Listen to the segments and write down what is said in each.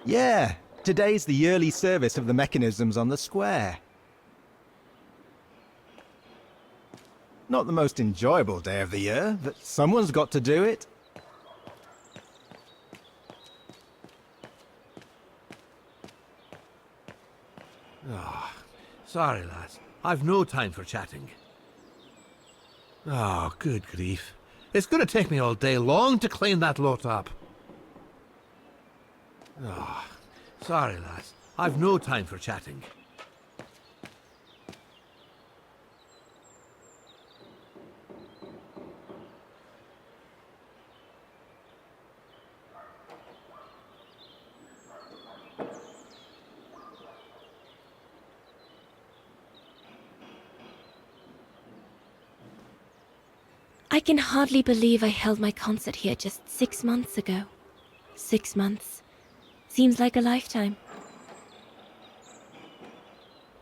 Yeah, today's the yearly service of the mechanisms on the square. Not the most enjoyable day of the year, but someone's got to do it. Sorry, lads. I've no time for chatting. Oh, good grief. It's going to take me all day long to clean that lot up. Sorry, lads. I've no time for chatting. I can hardly believe I held my concert here just 6 months ago. 6 months. Seems like a lifetime.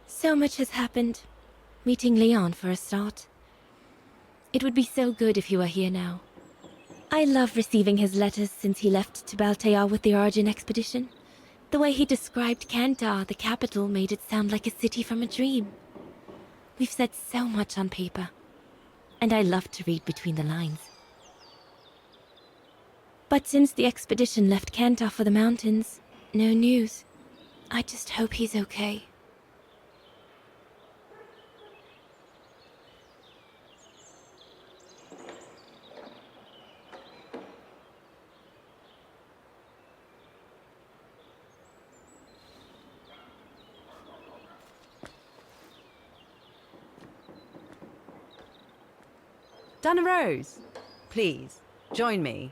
So much has happened. Meeting Leon for a start. It would be so good if he were here now. I love receiving his letters since he left to Baltear with the Origin expedition. The way he described Kantar, the capital, made it sound like a city from a dream. We've said so much on paper. And I love to read between the lines. But since the expedition left Kantar for the mountains, no news. I just hope he's okay. Donna Rose, please, join me.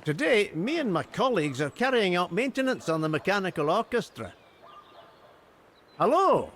Today, me and my colleagues are carrying out maintenance on the mechanical orchestra. Hello!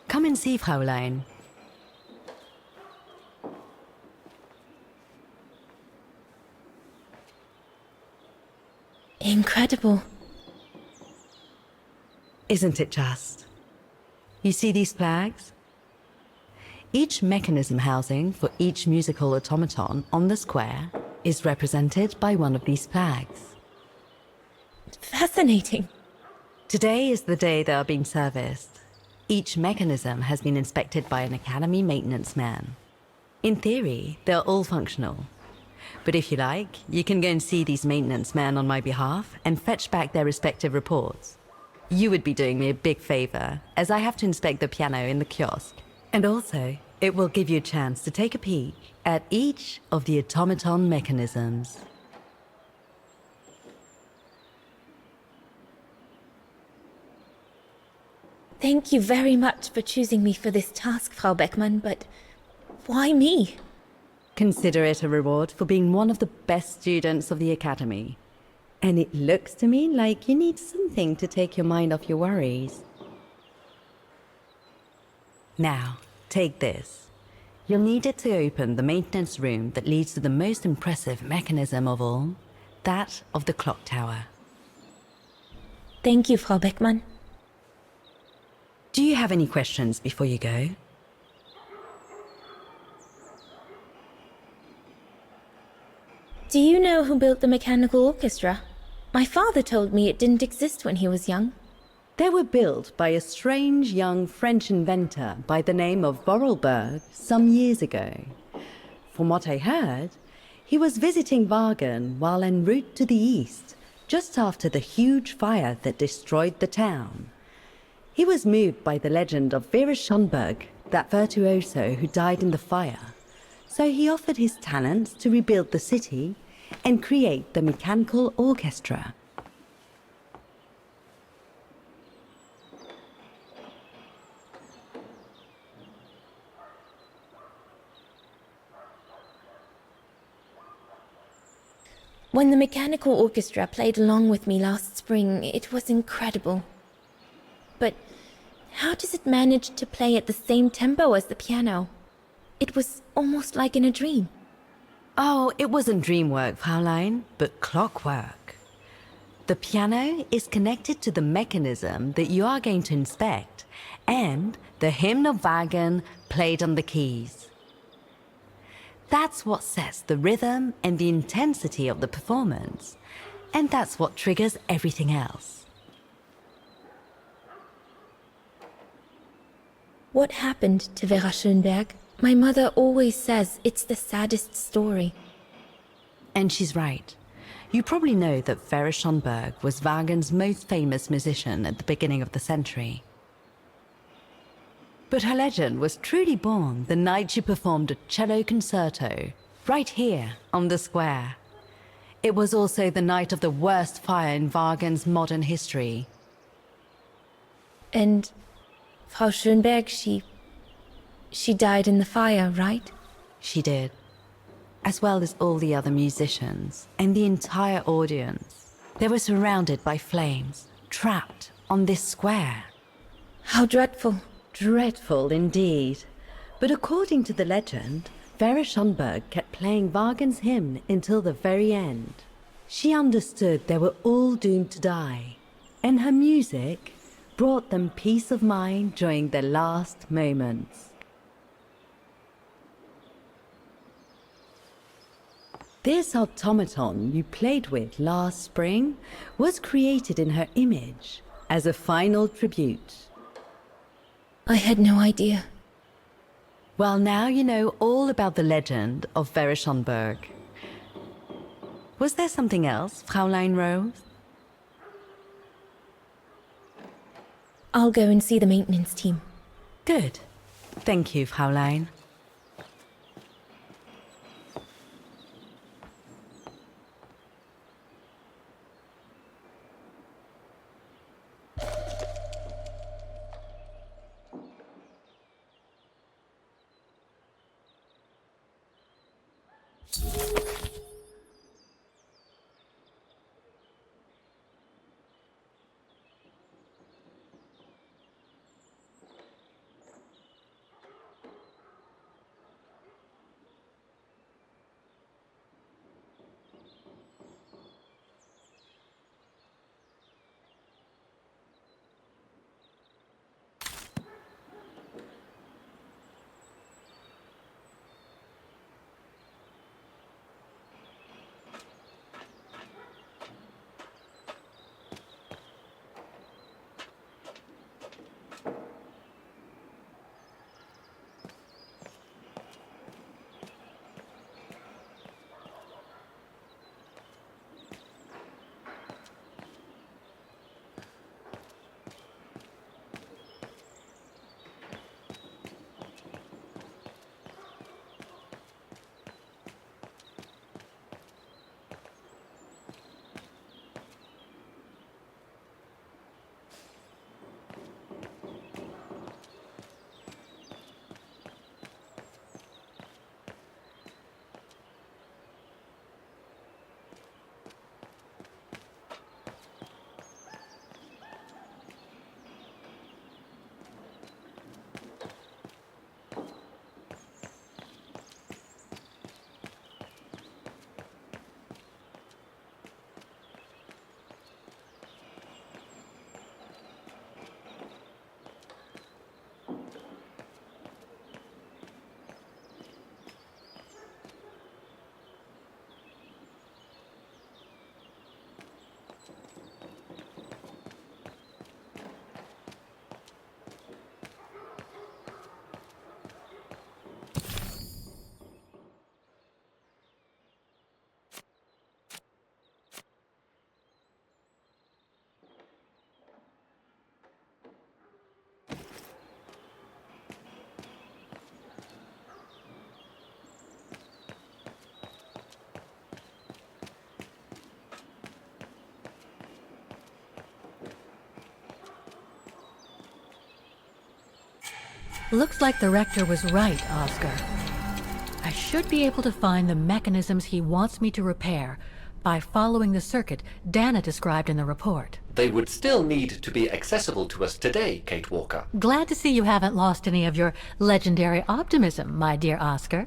Come and see, Fräulein. Incredible. Isn't it just? You see these flags? Each mechanism housing for each musical automaton on the square is represented by one of these flags. Fascinating. Today is the day they are being serviced. Each mechanism has been inspected by an Academy maintenance man. In theory, they're all functional. But if you like, you can go and see these maintenance men on my behalf and fetch back their respective reports. You would be doing me a big favor, as I have to inspect the piano in the kiosk. And also, it will give you a chance to take a peek at each of the automaton mechanisms. Thank you very much for choosing me for this task, Frau Beckmann, but why me? Consider it a reward for being one of the best students of the Academy. And it looks to me like you need something to take your mind off your worries. Now, take this. You'll need it to open the maintenance room that leads to the most impressive mechanism of all, that of the clock tower. Thank you, Frau Beckmann. Do you have any questions before you go? Do you know who built the mechanical orchestra? My father told me it didn't exist when he was young. They were built by a strange young French inventor by the name of Vorarlberg some years ago. From what I heard, he was visiting Wagen while en route to the east, just after the huge fire that destroyed the town. He was moved by the legend of Vera Schönberg, that virtuoso who died in the fire. So he offered his talents to rebuild the city and create the mechanical orchestra. When the mechanical orchestra played along with me last spring, it was incredible. But how does it manage to play at the same tempo as the piano? It was almost like in a dream. Oh, it wasn't dream work, Fräulein, but clockwork. The piano is connected to the mechanism that you are going to inspect, and the hymn of Wagen played on the keys. That's what sets the rhythm and the intensity of the performance, and that's what triggers everything else. What happened to Vera Schönberg? My mother always says it's the saddest story. And she's right. You probably know that Vera Schönberg was Wagen's most famous musician at the beginning of the century. But her legend was truly born the night she performed a cello concerto, right here on the square. It was also the night of the worst fire in Wagen's modern history. And Frau Schönberg, she died in the fire, right? She did. As well as all the other musicians and the entire audience. They were surrounded by flames, trapped on this square. How dreadful. Dreadful indeed. But according to the legend, Vera Schonberg kept playing Wagen's hymn until the very end. She understood they were all doomed to die, and her music brought them peace of mind during their last moments. This automaton you played with last spring was created in her image as a final tribute. I had no idea. Well, now you know all about the legend of Vera Schonberg. Was there something else, Fräulein Roze? I'll go and see the maintenance team. Good. Thank you, Fräulein. Looks like the rector was right, Oscar. I should be able to find the mechanisms he wants me to repair by following the circuit Dana described in the report. They would still need to be accessible to us today, Kate Walker. Glad to see you haven't lost any of your legendary optimism, my dear Oscar.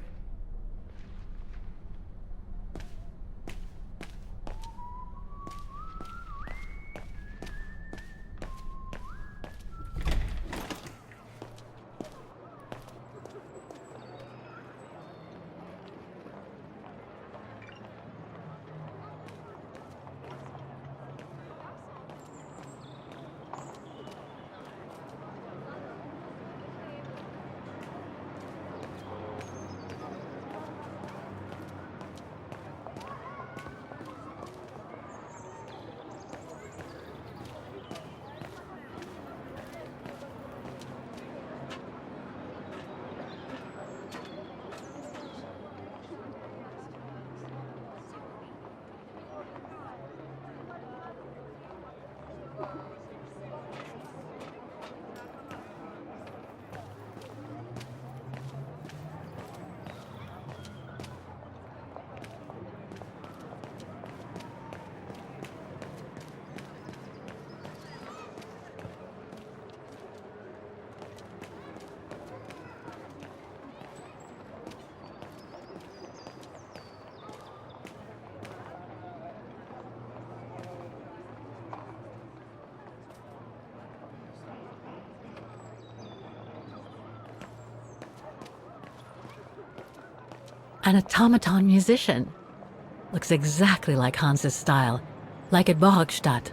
An automaton musician. Looks exactly like Hans's style, like at Bohogstadt.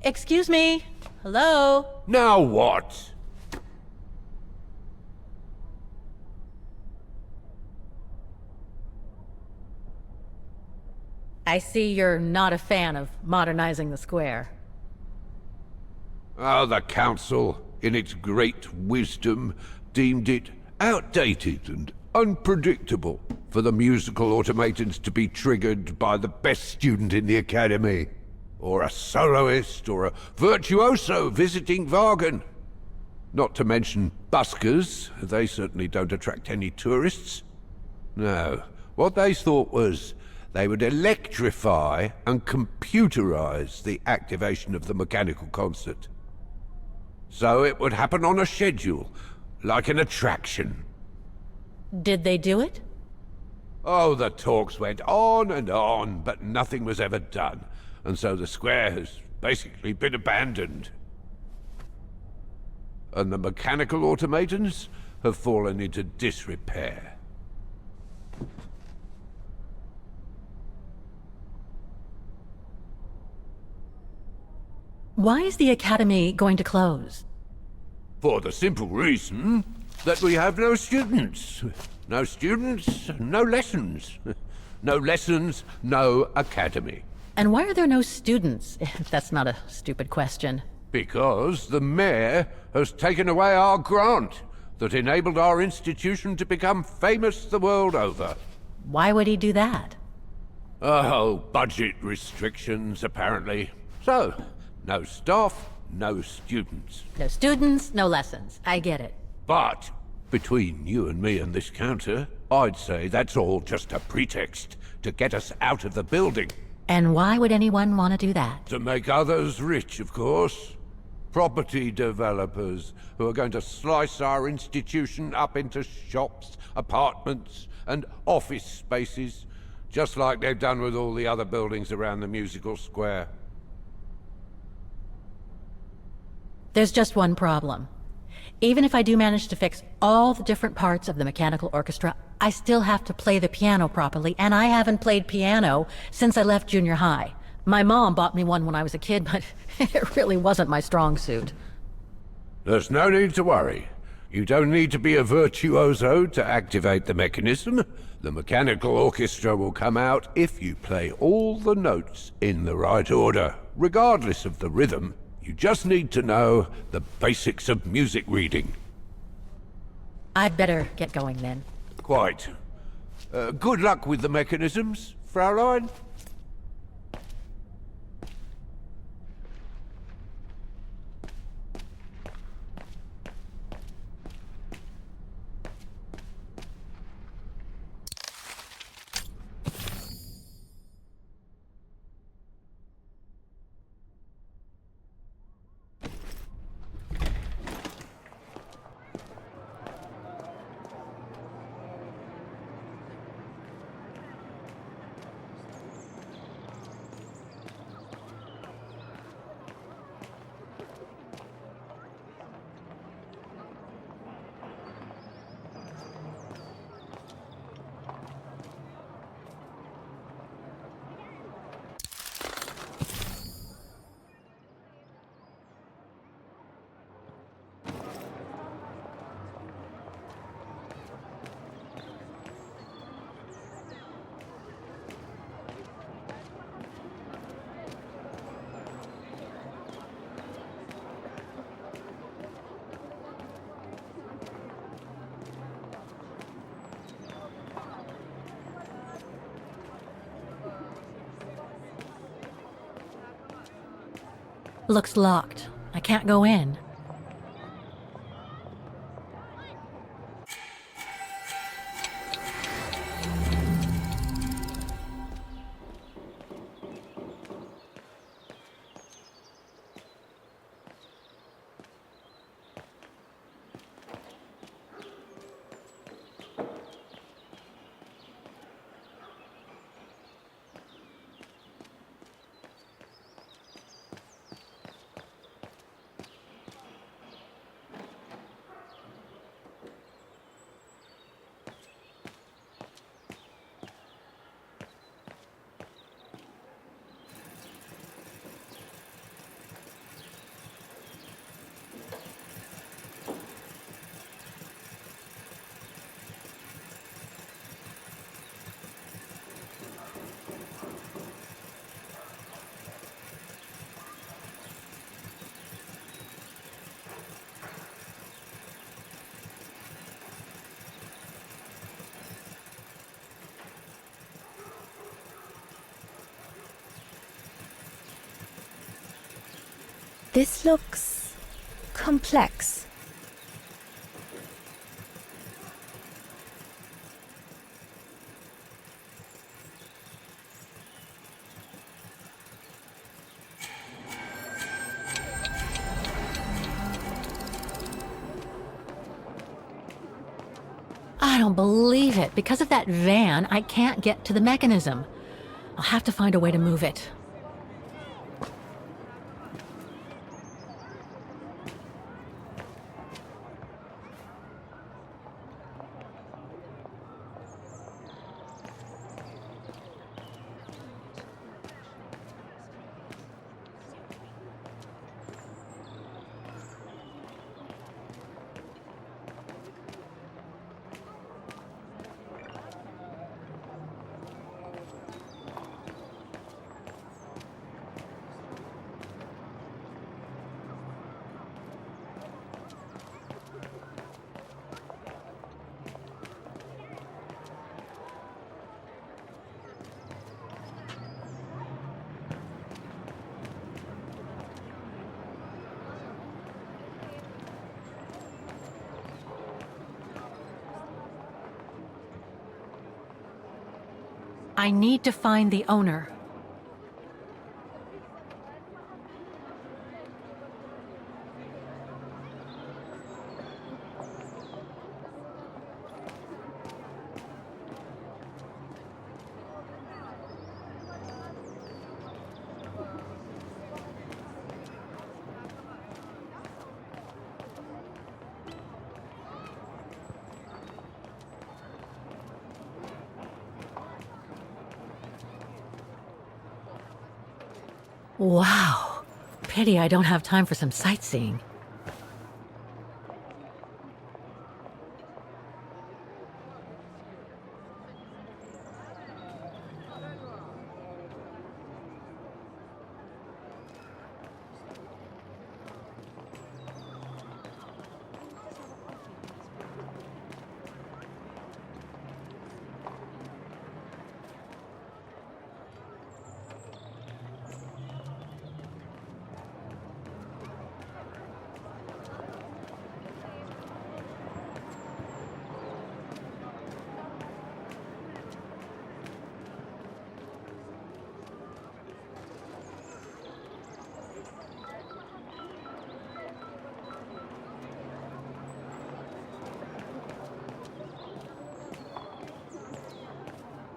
Excuse me. Hello? Now what? I see you're not a fan of modernizing the square. Oh, the council, in its great wisdom, deemed it outdated and unpredictable for the musical automatons to be triggered by the best student in the academy, or a soloist, or a virtuoso visiting Wagen. Not to mention buskers, they certainly don't attract any tourists. No, what they thought was they would electrify and computerize the activation of the mechanical concert. So it would happen on a schedule, like an attraction. Did they do it? Oh, the talks went on, but nothing was ever done. And so the square has basically been abandoned. And the mechanical automatons have fallen into disrepair. Why is the academy going to close? For the simple reason that we have no students. No students, no lessons. No lessons, no academy. And why are there no students, if that's not a stupid question? Because the mayor has taken away our grant that enabled our institution to become famous the world over. Why would he do that? Oh, budget restrictions, apparently. So, no staff, no students. No students, no lessons. I get it. But, between you and me and this counter, I'd say that's all just a pretext to get us out of the building. And why would anyone want to do that? To make others rich, of course. Property developers who are going to slice our institution up into shops, apartments, and office spaces, just like they've done with all the other buildings around the musical square. There's just one problem. Even if I do manage to fix all the different parts of the mechanical orchestra, I still have to play the piano properly, and I haven't played piano since I left junior high. My mom bought me one when I was a kid, but it really wasn't my strong suit. There's no need to worry. You don't need to be a virtuoso to activate the mechanism. The mechanical orchestra will come out if you play all the notes in the right order, regardless of the rhythm. You just need to know the basics of music reading. I'd better get going then. Quite. Good luck with the mechanisms, Fraulein. Looks locked. I can't go in. This looks complex. I don't believe it. Because of that van, I can't get to the mechanism. I'll have to find a way to move it. I need to find the owner. Wow. Pity I don't have time for some sightseeing.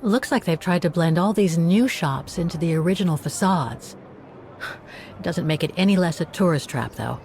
Looks like they've tried to blend all these new shops into the original facades. Doesn't make it any less a tourist trap, though.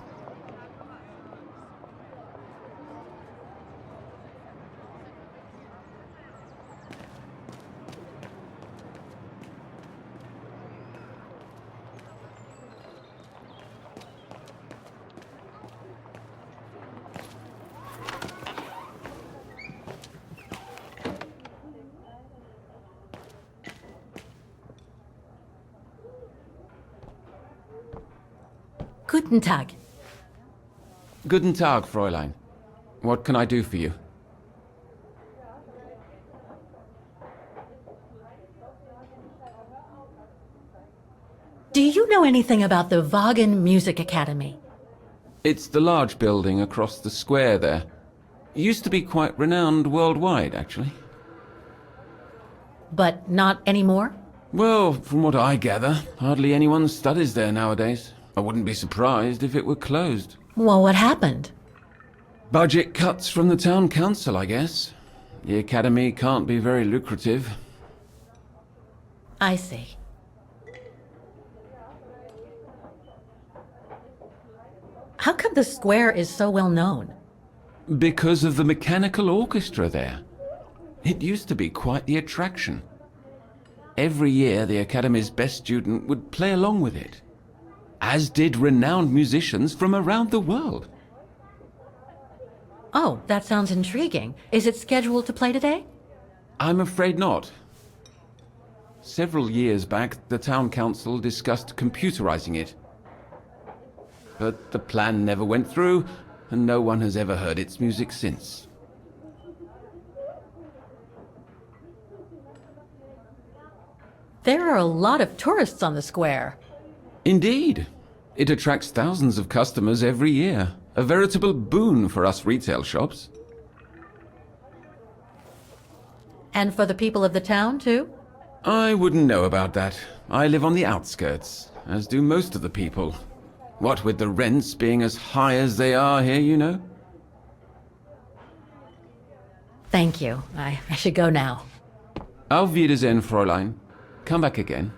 Guten Tag. Guten Tag, Fräulein. What can I do for you? Do you know anything about the Wagen Music Academy? It's the large building across the square there. Used to be quite renowned worldwide, actually. But not anymore? Well, from what I gather, hardly anyone studies there nowadays. I wouldn't be surprised if it were closed. Well, what happened? Budget cuts from the town council, I guess. The academy can't be very lucrative. I see. How come the square is so well known? Because of the mechanical orchestra there. It used to be quite the attraction. Every year, the Academy's best student would play along with it, as did renowned musicians from around the world. Oh, that sounds intriguing. Is it scheduled to play today? I'm afraid not. Several years back, the town council discussed computerizing it. But the plan never went through, and no one has ever heard its music since. There are a lot of tourists on the square. Indeed. It attracts thousands of customers every year. A veritable boon for us retail shops. And for the people of the town, too? I wouldn't know about that. I live on the outskirts, as do most of the people. What with the rents being as high as they are here, you know? Thank you. I should go now. Auf Wiedersehen, Fräulein. Come back again.